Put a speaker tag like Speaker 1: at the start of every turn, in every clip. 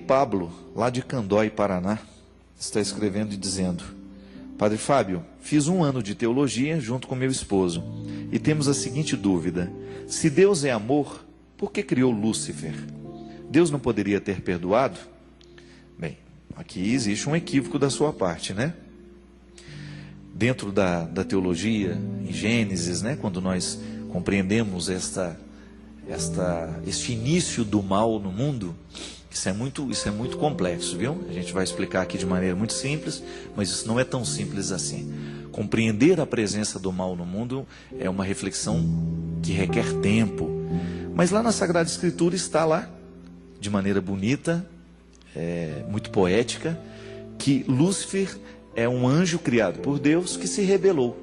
Speaker 1: Pablo, lá de Candói, Paraná, está escrevendo e dizendo: Padre Fábio, fiz 1 ano de teologia junto com meu esposo e temos a seguinte dúvida: se Deus é amor, por que criou Lúcifer? Deus não poderia ter perdoado? Bem, aqui existe um equívoco da sua parte, né? Dentro da teologia, em Gênesis, né, quando nós compreendemos este início do mal no mundo, isso é muito complexo, viu? A gente vai explicar aqui de maneira muito simples, mas isso não é tão simples assim. Compreender a presença do mal no mundo é uma reflexão que requer tempo. Mas lá na Sagrada Escritura está lá, de maneira bonita, muito poética, que Lúcifer é um anjo criado por Deus que se rebelou.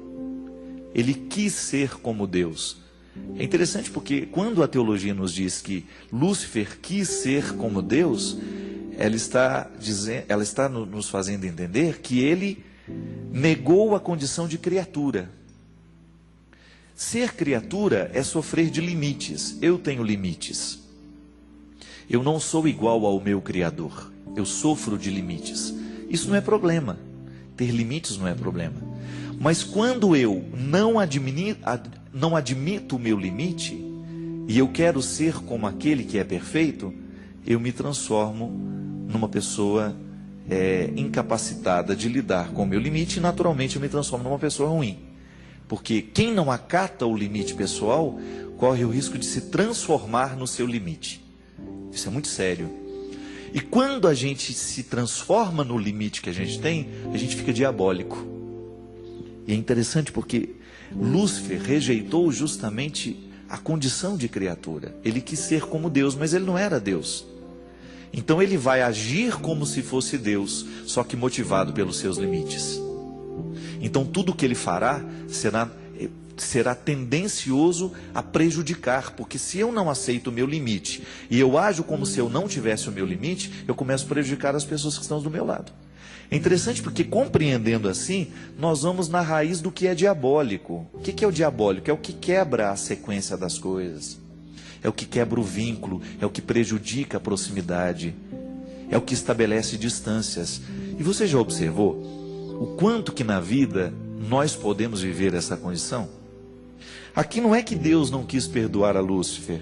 Speaker 1: Ele quis ser como Deus. É interessante porque quando a teologia nos diz que Lúcifer quis ser como Deus, ela está nos fazendo entender que ele negou a condição de criatura. Ser criatura é sofrer de limites. Eu tenho limites. Eu não sou igual ao meu Criador. Eu sofro de limites. Isso não é problema. Ter limites não é problema. Mas quando eu não admito o meu limite, e eu quero ser como aquele que é perfeito, eu me transformo numa pessoa incapacitada de lidar com o meu limite, e naturalmente eu me transformo numa pessoa ruim. Porque quem não acata o limite pessoal, corre o risco de se transformar no seu limite. Isso é muito sério. E quando a gente se transforma no limite que a gente tem, a gente fica diabólico. E é interessante porque Lúcifer rejeitou justamente a condição de criatura. Ele quis ser como Deus, mas ele não era Deus. Então ele vai agir como se fosse Deus, só que motivado pelos seus limites. Então tudo que ele fará será tendencioso a prejudicar, porque se eu não aceito o meu limite e eu ajo como se eu não tivesse o meu limite, eu começo a prejudicar as pessoas que estão do meu lado. É interessante porque, compreendendo assim, nós vamos na raiz do que é diabólico. O que é o diabólico? É o que quebra a sequência das coisas, é o que quebra o vínculo, é o que prejudica a proximidade, é o que estabelece distâncias. E você já observou o quanto que na vida nós podemos viver essa condição? Aqui não é que Deus não quis perdoar a Lúcifer.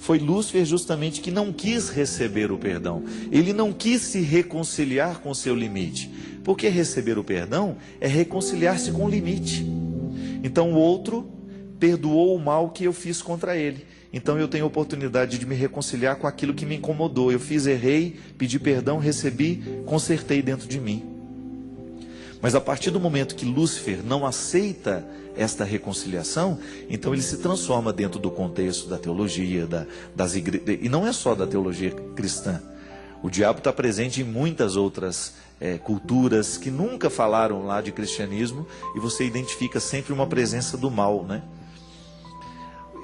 Speaker 1: Foi Lúcifer justamente que não quis receber o perdão. Ele não quis se reconciliar com o seu limite. Porque receber o perdão é reconciliar-se com o limite. Então o outro perdoou o mal que eu fiz contra ele. Então eu tenho a oportunidade de me reconciliar com aquilo que me incomodou. Eu fiz, errei, pedi perdão, recebi, consertei dentro de mim. Mas a partir do momento que Lúcifer não aceita esta reconciliação, então ele se transforma dentro do contexto da teologia, das igrejas, e não é só da teologia cristã. O diabo está presente em muitas outras culturas que nunca falaram lá de cristianismo, e você identifica sempre uma presença do mal, né?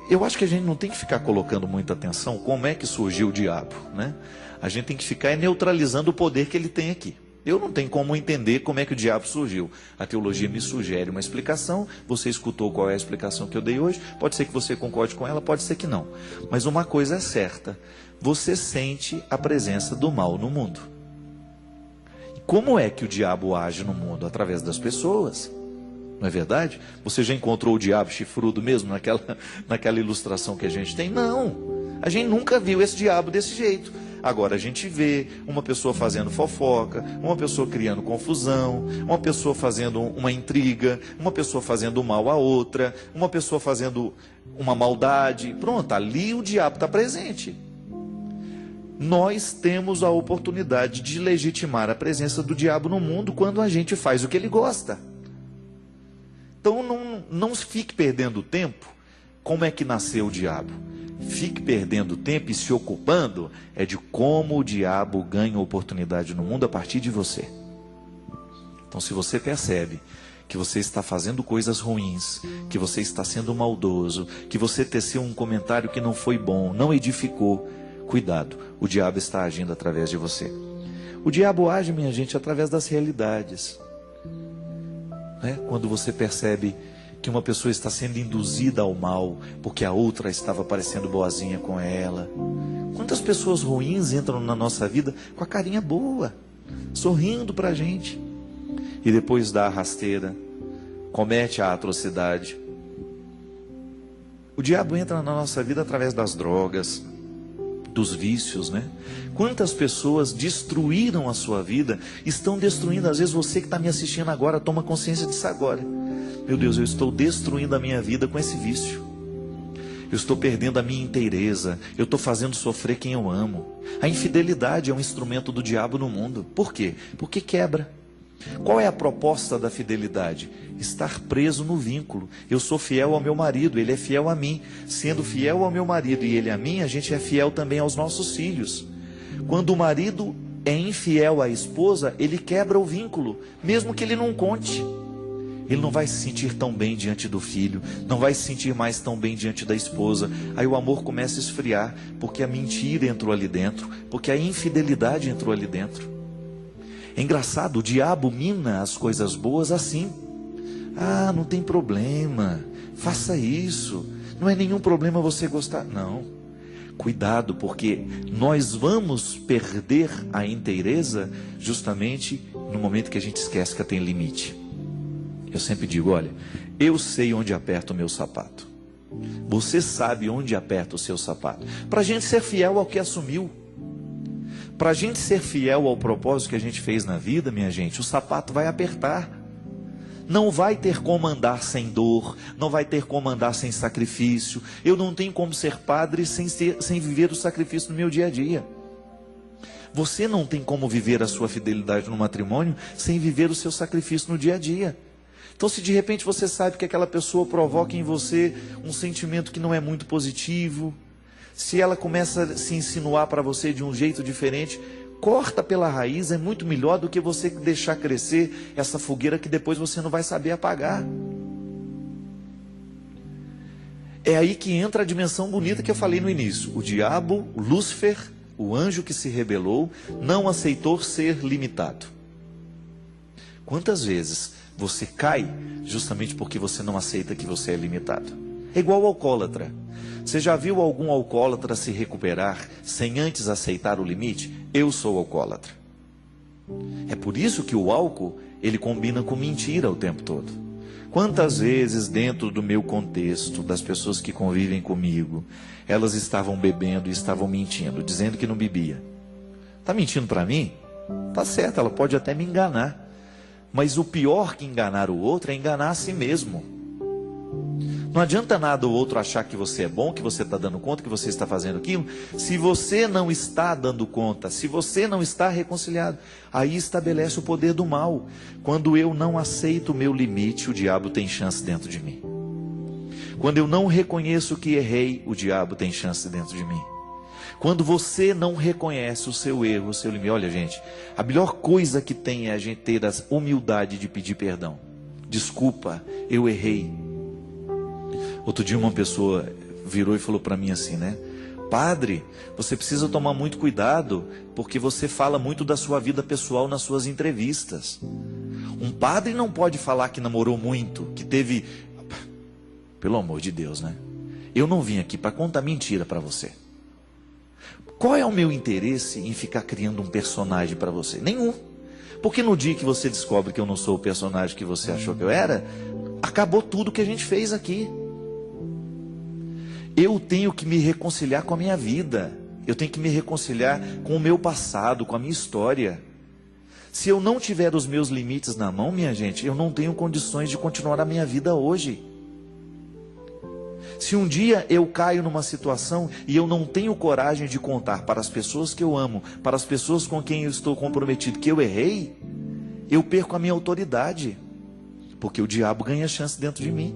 Speaker 1: Eu acho que a gente não tem que ficar colocando muita atenção como é que surgiu o diabo, né? A gente tem que ficar neutralizando o poder que ele tem aqui. Eu não tenho como entender como é que o diabo surgiu. A teologia me sugere uma explicação. Você escutou qual é a explicação que eu dei hoje. Pode ser que você concorde com ela, pode ser que não. Mas uma coisa é certa: você sente a presença do mal no mundo. E como é que o diabo age no mundo? Através das pessoas. Não é verdade? Você já encontrou o diabo chifrudo mesmo naquela ilustração que a gente tem? Não. A gente nunca viu esse diabo desse jeito. Agora a gente vê uma pessoa fazendo fofoca, uma pessoa criando confusão, uma pessoa fazendo uma intriga, uma pessoa fazendo mal a outra, uma pessoa fazendo uma maldade. Pronto, ali o diabo está presente. Nós temos a oportunidade de legitimar a presença do diabo no mundo quando a gente faz o que ele gosta. Então não fique perdendo tempo. Como é que nasceu o diabo? Fique perdendo tempo e se ocupando de como o diabo ganha oportunidade no mundo a partir de você. Então, se você percebe que você está fazendo coisas ruins, que você está sendo maldoso, que você teceu um comentário que não foi bom, não edificou, cuidado, o diabo está agindo através de você. O diabo age, minha gente, através das realidades. Quando você percebe que uma pessoa está sendo induzida ao mal porque a outra estava parecendo boazinha com ela. Quantas pessoas ruins entram na nossa vida com a carinha boa, sorrindo para a gente, e depois dá a rasteira, comete a atrocidade. O diabo entra na nossa vida através das drogas, dos vícios, né? Quantas pessoas destruíram a sua vida, estão destruindo. Às vezes você que está me assistindo agora, toma consciência disso agora. Meu Deus, eu estou destruindo a minha vida com esse vício. Eu estou perdendo a minha inteireza. Eu estou fazendo sofrer quem eu amo. A infidelidade é um instrumento do diabo no mundo. Por quê? Porque quebra. Qual é a proposta da fidelidade? Estar preso no vínculo. Eu sou fiel ao meu marido, ele é fiel a mim. Sendo fiel ao meu marido e ele a mim, a gente é fiel também aos nossos filhos. Quando o marido é infiel à esposa, ele quebra o vínculo, mesmo que ele não conte. Ele não vai se sentir tão bem diante do filho, não vai se sentir mais tão bem diante da esposa. Aí o amor começa a esfriar, porque a mentira entrou ali dentro, porque a infidelidade entrou ali dentro. É engraçado, o diabo mina as coisas boas assim. Ah, não tem problema, faça isso, não é nenhum problema você gostar. Não, cuidado, porque nós vamos perder a inteireza justamente no momento que a gente esquece que tem limite. Eu sempre digo, olha, eu sei onde aperta o meu sapato. Você sabe onde aperta o seu sapato. Para a gente ser fiel ao que assumiu. Para a gente ser fiel ao propósito que a gente fez na vida, minha gente, o sapato vai apertar. Não vai ter como andar sem dor, não vai ter como andar sem sacrifício. Eu não tenho como ser padre sem viver o sacrifício no meu dia a dia. Você não tem como viver a sua fidelidade no matrimônio sem viver o seu sacrifício no dia a dia. Então, se de repente você sabe que aquela pessoa provoca em você um sentimento que não é muito positivo, se ela começa a se insinuar para você de um jeito diferente, corta pela raiz, é muito melhor do que você deixar crescer essa fogueira que depois você não vai saber apagar. É aí que entra a dimensão bonita que eu falei no início. O diabo, o Lúcifer, o anjo que se rebelou, não aceitou ser limitado. Quantas vezes você cai justamente porque você não aceita que você é limitado? É igual ao alcoólatra. Você já viu algum alcoólatra se recuperar sem antes aceitar o limite? Eu sou alcoólatra. É por isso que o álcool, ele combina com mentira o tempo todo. Quantas vezes dentro do meu contexto, das pessoas que convivem comigo, elas estavam bebendo e estavam mentindo, dizendo que não bebia. Está mentindo para mim? Tá certo, ela pode até me enganar. Mas o pior que enganar o outro é enganar a si mesmo. Não adianta nada o outro achar que você é bom, que você está dando conta, que você está fazendo aquilo, se você não está dando conta, se você não está reconciliado. Aí estabelece o poder do mal. Quando eu não aceito o meu limite, o diabo tem chance dentro de mim. Quando eu não reconheço que errei, o diabo tem chance dentro de mim. Quando você não reconhece o seu erro, o seu limite. Olha, gente, a melhor coisa que tem é a gente ter a humildade de pedir perdão. Desculpa, eu errei. Outro dia uma pessoa virou e falou para mim assim, né? Padre, você precisa tomar muito cuidado, porque você fala muito da sua vida pessoal nas suas entrevistas. Um padre não pode falar que namorou muito, que teve... Pelo amor de Deus, né? Eu não vim aqui para contar mentira para você. Qual é o meu interesse em ficar criando um personagem para você? Nenhum. Porque no dia que você descobre que eu não sou o personagem que você achou que eu era, acabou tudo que a gente fez aqui. Eu tenho que me reconciliar com a minha vida. Eu tenho que me reconciliar com o meu passado, com a minha história. Se eu não tiver os meus limites na mão, minha gente, eu não tenho condições de continuar a minha vida hoje. Se um dia eu caio numa situação e eu não tenho coragem de contar para as pessoas que eu amo, para as pessoas com quem eu estou comprometido, que eu errei, eu perco a minha autoridade, porque o diabo ganha chance dentro de mim.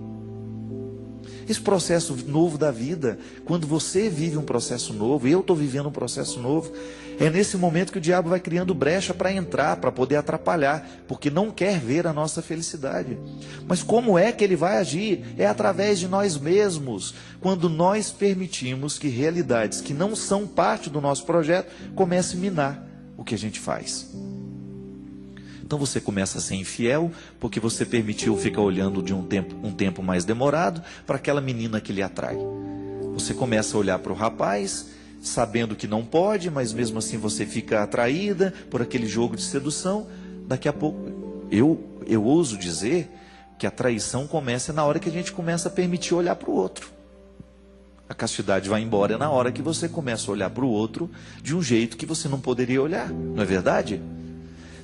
Speaker 1: Esse processo novo da vida, quando você vive um processo novo, eu estou vivendo um processo novo, é nesse momento que o diabo vai criando brecha para entrar, para poder atrapalhar, porque não quer ver a nossa felicidade. Mas como é que ele vai agir? É através de nós mesmos, quando nós permitimos que realidades que não são parte do nosso projeto comecem a minar o que a gente faz. Então você começa a ser infiel, porque você permitiu ficar olhando de um tempo mais demorado para aquela menina que lhe atrai. Você começa a olhar para o rapaz, sabendo que não pode, mas mesmo assim você fica atraída por aquele jogo de sedução. Daqui a pouco, eu ouso dizer que a traição começa na hora que a gente começa a permitir olhar para o outro. A castidade vai embora na hora que você começa a olhar para o outro de um jeito que você não poderia olhar, não é verdade?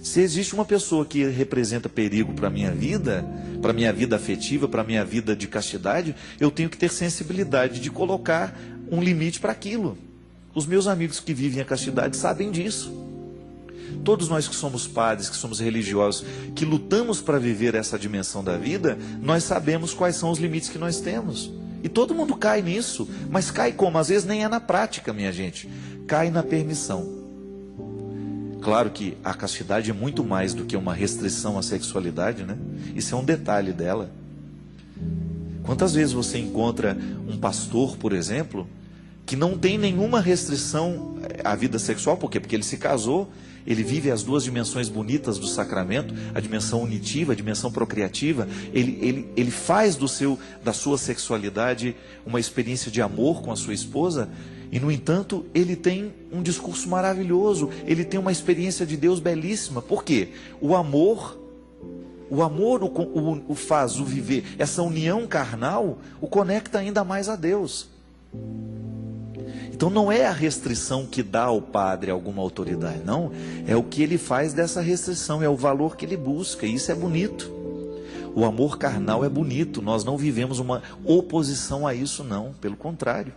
Speaker 1: Se existe uma pessoa que representa perigo para a minha vida afetiva, para a minha vida de castidade, eu tenho que ter sensibilidade de colocar um limite para aquilo. Os meus amigos que vivem a castidade sabem disso. Todos nós que somos padres, que somos religiosos, que lutamos para viver essa dimensão da vida, nós sabemos quais são os limites que nós temos. E todo mundo cai nisso, mas cai como? Às vezes nem é na prática, minha gente. Cai na permissão. Claro que a castidade é muito mais do que uma restrição à sexualidade, né? Isso é um detalhe dela. Quantas vezes você encontra um pastor, por exemplo, que não tem nenhuma restrição à vida sexual? Por quê? Porque ele se casou, ele vive as duas dimensões bonitas do sacramento, a dimensão unitiva, a dimensão procriativa. Ele faz da sua sexualidade uma experiência de amor com a sua esposa. E, no entanto, ele tem um discurso maravilhoso, ele tem uma experiência de Deus belíssima. Por quê? O amor o faz o viver, essa união carnal o conecta ainda mais a Deus. Então não é a restrição que dá ao padre alguma autoridade, não. É o que ele faz dessa restrição, é o valor que ele busca, e isso é bonito. O amor carnal é bonito, nós não vivemos uma oposição a isso, não, pelo contrário.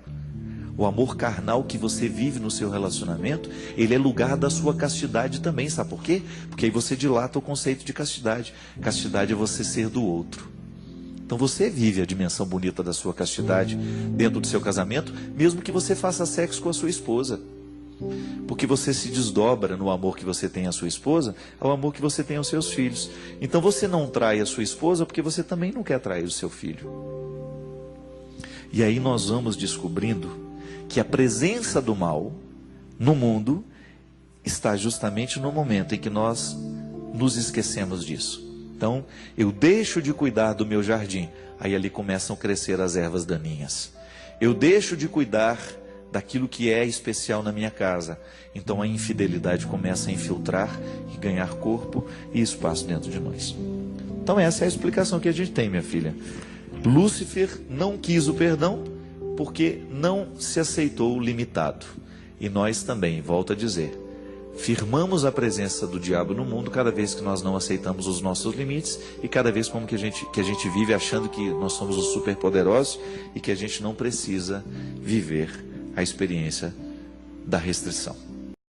Speaker 1: O amor carnal que você vive no seu relacionamento, ele é lugar da sua castidade também, sabe por quê? Porque aí você dilata o conceito de castidade. Castidade é você ser do outro. Então você vive a dimensão bonita da sua castidade dentro do seu casamento, mesmo que você faça sexo com a sua esposa. Porque você se desdobra no amor que você tem à sua esposa, ao amor que você tem aos seus filhos. Então você não trai a sua esposa porque você também não quer trair o seu filho. E aí nós vamos descobrindo que a presença do mal no mundo está justamente no momento em que nós nos esquecemos disso. Então, eu deixo de cuidar do meu jardim, aí ali começam a crescer as ervas daninhas. Eu deixo de cuidar daquilo que é especial na minha casa, então a infidelidade começa a infiltrar e ganhar corpo e espaço dentro de nós. Então essa é a explicação que a gente tem, minha filha. Lúcifer não quis o perdão porque não se aceitou limitado. E nós também, volto a dizer, firmamos a presença do diabo no mundo cada vez que nós não aceitamos os nossos limites e cada vez como que a gente vive achando que nós somos os superpoderosos e que a gente não precisa viver a experiência da restrição.